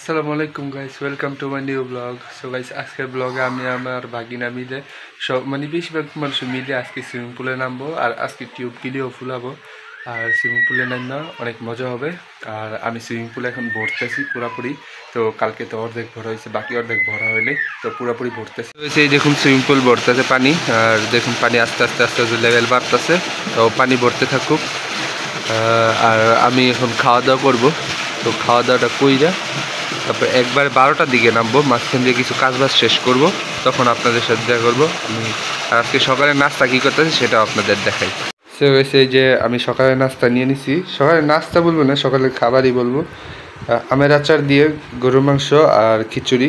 আসসালামু আলাইকুম guys, welcome to my new blog. So guys, আজকের ব্লগে আমি আমার ভাগিনা মিলে সব বেশিরভাগ মানুষ মিলে আজকে সুইমিং পুলে নামবো আর আজকে টিউব গিলিও ফুলাবো। আর সুইমিং পুলে নামা অনেক মজা হবে। আর আমি সুইমিং পুলে এখন ভরতেছি পুরাপুরি। তো কালকে তো অর্ধেক ভরা হয়েছে, বাকি অর্ধেক ভরা হয়নি, তো পুরাপুরি ভরতেছি। এই দেখুন সুইমিং পুল ভরতেছে পানি, আর দেখুন পানি আস্তে আস্তে আস্তে আস্তে লেভেল বাড়তেছে। তো পানি ভরতে থাকুক। আর আমি এখন খাওয়া দাওয়া করবো। তো খাওয়া দাওয়াটা কইরা তারপর একবারে 12টার দিকে নামবো, মাঝখান দিয়ে কিছু কাজবাজ শেষ করব, তখন আপনাদের সাথে দেখা করবো। আমি আজকে সকালে নাস্তা কী করতেছি সেটাও আপনাদের দেখাই। সে হয়েছে যে আমি সকালে নাস্তা নিয়ে নিছি, সকালে নাস্তা বলবো না, সকালের খাবারই বলবো। আমের আচার দিয়ে গরুর মাংস আর খিচুড়ি,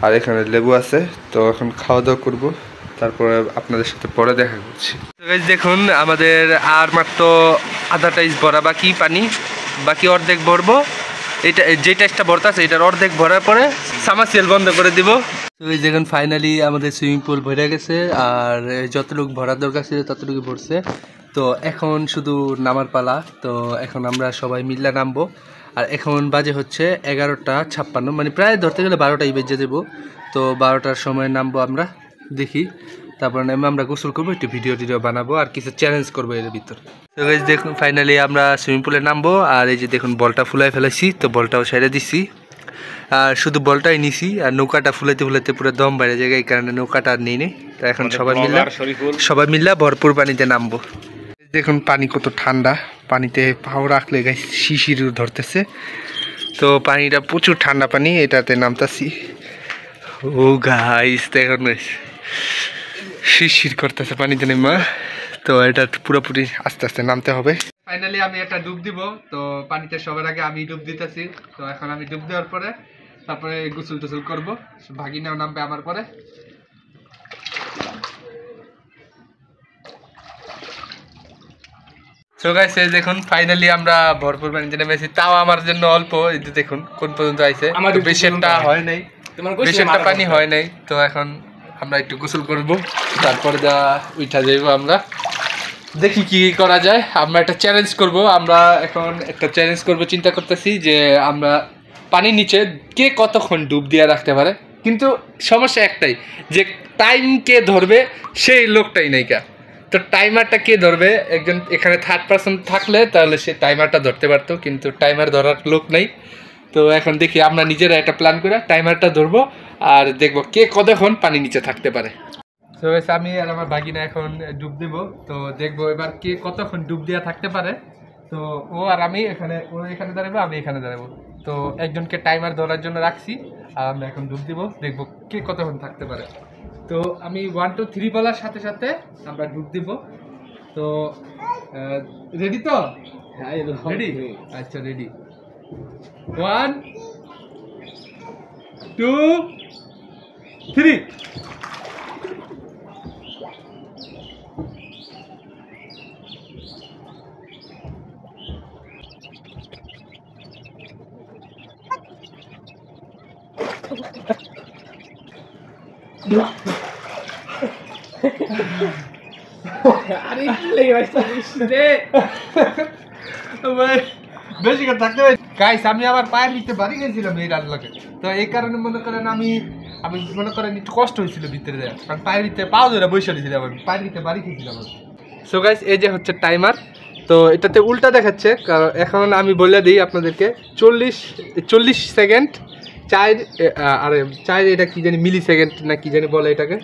আর এখানে লেবু আছে। তো এখন খাওয়া দাওয়া করবো, তারপরে আপনাদের সাথে পরে দেখা করছি। দেখুন আমাদের আর মাত্র আধা টাইস ভরা বাকি, পানি বাকি অর্ধেক ভরবো। এটা যে টাইসটা ভরতে আছে এটার অর্ধেক ভরার পরে সামারসিবল বন্ধ করে দিব। তো এই দেখুন ফাইনালি আমাদের সুইমিং পুল ভরে গেছে, আর যতটুকু ভরার দরকার ছিল ততটুকু ভরছে। তো এখন শুধু নামার পালা। তো এখন আমরা সবাই মিলে নামবো। আর এখন বাজে হচ্ছে 11:56, মানে প্রায় ধরতে গেলে 12টাই বেজে দেবো। তো 12টার সময় নামবো আমরা, দেখি। তারপর নেমে আমরা গোসল করবো, একটু ভিডিও টিডিও বানাবো আর কিছু চ্যালেঞ্জ করবো এর ভিতর। তো গাইস দেখুন ফাইনালি আমরা সুইমিং পুলে নামবো। আর এই যে দেখুন বলটা ফুলাই ফেলেছি, তো বলটাও ছেড়ে দিচ্ছি। আর শুধু বলটাই নিছি, আর নৌকাটা ফুলাইতে ফুলাইতে পুরো দম বাইরে জায়গায়, এই কারণে নৌকাটা আর নিই নি। তো এখন সবাই মিলে ভরপুর পানিতে নামবো। দেখুন পানি কত ঠান্ডা, পানিতে পাও রাখলে গাইস শিশির ধরতেছে। তো পানিটা প্রচুর ঠান্ডা পানি, এটাতে নামতাছি। ও গাইস দেখুন শিরশির করতেছে পানিতে নেমা। তো এটা পুরোপুরি আস্তে আস্তে নামতে হবে। ফাইনালি আমি একটা ডুব দিব। তো পানিতে সবার আগে আমি ডুব দিতেছি। তো এখন আমি ডুব দেওয়ার পরে তারপরে গোসল টোসল করবো, ভাগিনাও নামবে আমার পরে। সো গাইস এই দেখুন ফাইনালি আমরা ভরপুর পানিতে নেমেছি, তাও আমার জন্য অল্প। এই যে দেখুন কোন পর্যন্ত আইছে, বেশি একটা হয় নাই, বেশি একটা পানি হয় নাই। তো এখন আমরা একটু গোসল করব, তারপরে যা উঠা যাইব। আমরা দেখি কি করা যায়। আমরা একটা চ্যালেঞ্জ করব। আমরা এখন একটা চ্যালেঞ্জ করব, চিন্তা করতেছি যে আমরা পানির নিচে কে কতক্ষণ ডুব দিয়ে রাখতে পারে। কিন্তু সমস্যা একটাই, যে টাইম কে ধরবে সেই লোকটাই নাইকা। তো টাইমারটা কে ধরবে, একজন এখানে থার্ড পারসন থাকলে তাহলে সে টাইমারটা ধরতে পারতো, কিন্তু টাইমার ধরার লোক নেই। তো এখন দেখি আমরা নিজেরা একটা প্ল্যান করে টাইমারটা ধরবো, আর দেখবো কে কতক্ষণ পানি নিচে থাকতে পারে। তো আমি আর আমার ভাগিনা এখন ডুব দিব। তো দেখবো এবার কে কতক্ষণ ডুব দেওয়া থাকতে পারে। তো ও আর আমি এখানে, ও এখানে দাঁড়াবো, আমি এখানে দাঁড়াবো। তো একজনকে টাইমার ধরার জন্য রাখছি, আর আমরা এখন ডুব দিব, দেখবো কে কতক্ষণ থাকতে পারে। তো আমি 1 2 3 বলার সাথে সাথে আমরা ডুব দিব। তো রেডি তো? রেডি? আচ্ছা রেডি। 1 2 3। বেশি করে থাকতে হবে গাইস। আমি আবার পায়ের ভিতরে বাড়ি গেছিলাম এই রান্নাকে। তো এই কারণে মনে করেন আমি মনে করেন একটু কষ্ট হয়েছিল ভিতরে দেওয়া, কারণ পায়ের ভিতরে পাও ধরে বসে দিয়েছিলাম, আমি পায়ের ভিতরে বাড়ি খেয়েছিলাম। সো গাইস এই যে হচ্ছে টাইমার। তো এটাতে উল্টা দেখাচ্ছে, কারণ এখন আমি বলে দিই আপনাদেরকে 40 সেকেন্ড 4 এটা কি জানি মিলি সেকেন্ড না কি জানি বলে এটাকে।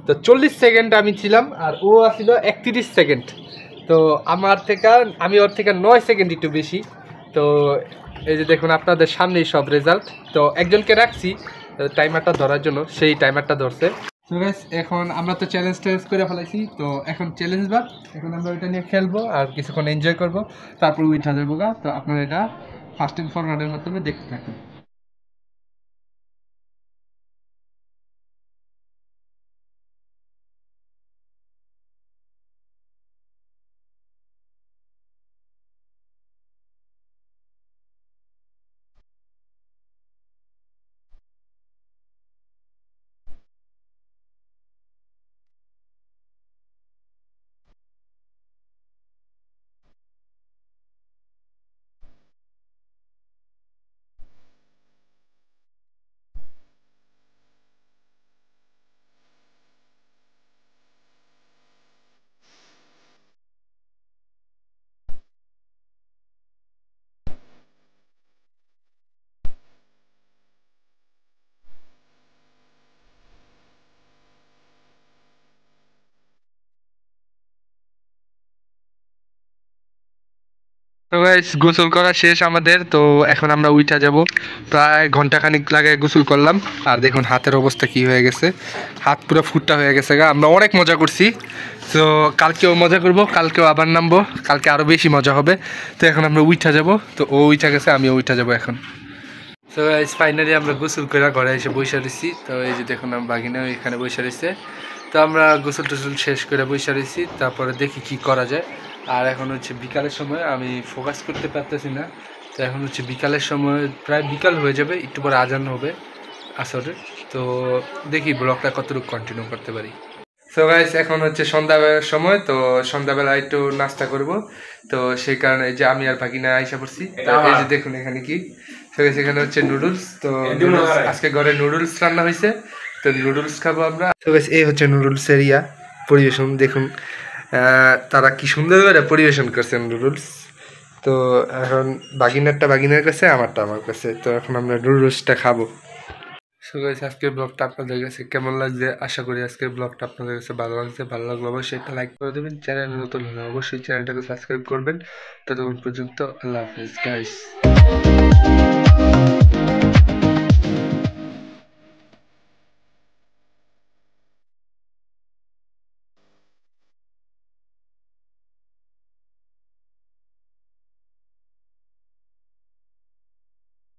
তো 40 সেকেন্ড আমি ছিলাম, আর ও আসছিল 31 সেকেন্ড। তো আমি ওর থেকে 9 সেকেন্ড একটু বেশি। তো এই যে দেখুন আপনাদের সামনেই সব রেজাল্ট। তো একজনকে রাখছি টাইমারটা ধরার জন্য, সেই টাইমারটা ধরছে। তো গাইস এখন আমরা তো চ্যালেঞ্জ করে ফেলাইছি। তো এখন চ্যালেঞ্জ বার, এখন আমরা ওইটা নিয়ে খেলবো আর কিছুক্ষণ এনজয় করবো, তারপর উঠা যাবো গা। তো আপনারা এটা ফার্স্ট অ্যান্ড ফরওয়ার্ডের মাধ্যমে দেখতে থাকুন। তো গাইস গোসল করা শেষ আমাদের, তো এখন আমরা উঠা যাব। প্রায় ঘন্টাখানিক লাগে গোসল করলাম। আর দেখুন হাতের অবস্থা কি হয়ে গেছে, হাত পুরো ফুটটা হয়ে গেছে গা। আমরা অনেক মজা করছি, তো কালকেও মজা করব, কালকেও আবার নামবো, কালকে আরও বেশি মজা হবে। তো এখন আমরা উঠা যাব, তো ও উঠা গেছে, আমিও উঠা যাব এখন। তো গাইস ফাইনালি আমরা গোসল করে ঘরে এসে বসে রয়েছি। তো এই যে দেখুন আমার বাগিনাও এখানে বসে রয়েছে। তো আমরা গোসল টোসল শেষ করে বসে রয়েছি, তারপরে দেখি কি করা যায়। আর এখন হচ্ছে বিকালের সময়, আমি ফোকাস করতে পারতেছি না। তো এখন হচ্ছে বিকালের সময়, প্রায় বিকাল হয়ে যাবে, একটু পরে আজান হবে আসরের। তো দেখি ব্লগটা কতটুকু কন্টিনিউ করতে পারি। সো গাইস এখন হচ্ছে সন্ধ্যাবেলার সময়, তো সন্ধ্যাবেলা একটু নাস্তা করব। তো সেই কারণে এই যে আমি আর ভাগিনা আইসা পড়ছি। তো এই যে দেখুন এখানে কি, তো এখানে হচ্ছে নুডলস। তো আজকে ঘরে নুডলস রান্না হয়েছে, তো নুডলস খাবো আমরা। তো গাইস এই হচ্ছে নুডলস এরিয়া পরিবেশন, দেখুন তারা কি সুন্দর করে পরিবেশন করছেন নুডলস। তো এখন বাগিনারটা বাগিনার কাছে, আমারটা আমার কাছে। তো এখন আমরা নুডলসটা খাবো। সো গাইস আজকের ব্লগটা আপনাদের কাছে কেমন লাগছে, আশা করি আজকের ব্লগটা আপনাদের কাছে ভালো লাগছে। ভালো লাগলে অবশ্যই একটা লাইক করে দেবেন, চ্যানেল নতুন হলে অবশ্যই চ্যানেলটাকে সাবস্ক্রাইব করবেন। ততক্ষণ পর্যন্ত আল্লাহ হাফেজ গাইস।